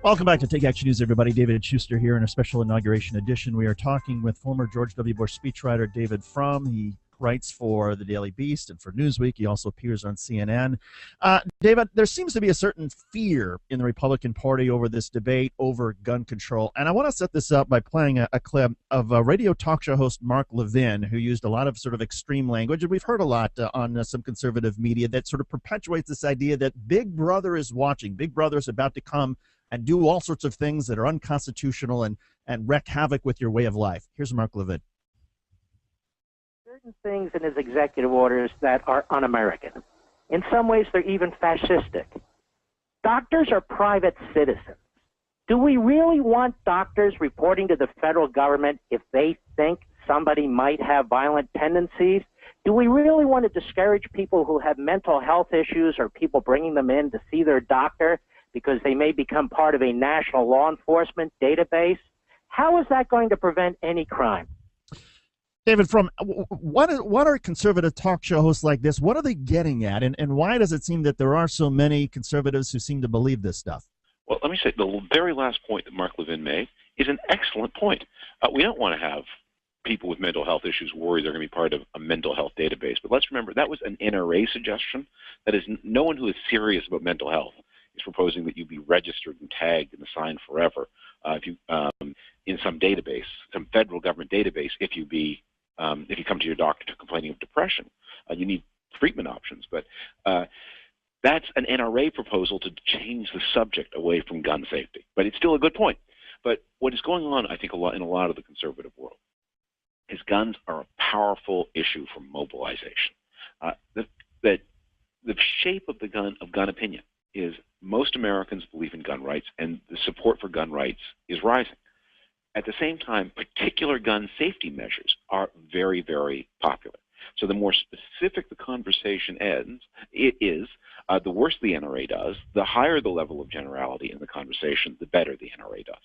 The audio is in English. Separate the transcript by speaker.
Speaker 1: Welcome back to Take Action News, everybody. David Shuster here in a special inauguration edition. We are talking with former George W. Bush speechwriter David Frum. He writes for the Daily Beast and for Newsweek. He also appears on CNN. David, there seems to be a certain fear in the Republican Party over this debate over gun control. And I want to set this up by playing a clip of a radio talk show host Mark Levin, who used a lot of sort of extreme language. And we've heard a lot on some conservative media that sort of perpetuates this idea that Big Brother is watching. Big Brother is about to come and do all sorts of things that are unconstitutional and wreak havoc with your way of life. Here's Mark Levin.
Speaker 2: Certain things in his executive orders that are un-American. In some ways, they're even fascistic. Doctors are private citizens. Do we really want doctors reporting to the federal government if they think somebody might have violent tendencies? Do we really want to discourage people who have mental health issues or people bringing them in to see their doctor because they may become part of a national law enforcement database? How is that going to prevent any crime?
Speaker 1: David, from what are conservative talk show hosts like this, what are they getting at? And why does it seem that there are so many conservatives who seem to believe this stuff?
Speaker 3: Well, let me say the very last point that Mark Levin made is an excellent point. We don't want to have people with mental health issues worry they're going to be part of a mental health database. But let's remember, that was an NRA suggestion. That is, no one who is serious about mental health is proposing that you be registered and tagged and assigned forever if you in some database, some federal government database, if you come to your doctor complaining of depression. You need treatment options. But that's an NRA proposal to change the subject away from gun safety. But it's still a good point. But what is going on, I think, in a lot of the conservative world is guns are a powerful issue for mobilization. The shape of gun opinion is most Americans believe in gun rights, and the support for gun rights is rising. At the same time, particular gun safety measures are very, very popular. So the more specific the conversation is, the worse the NRA does. The higher the level of generality in the conversation, the better the NRA does.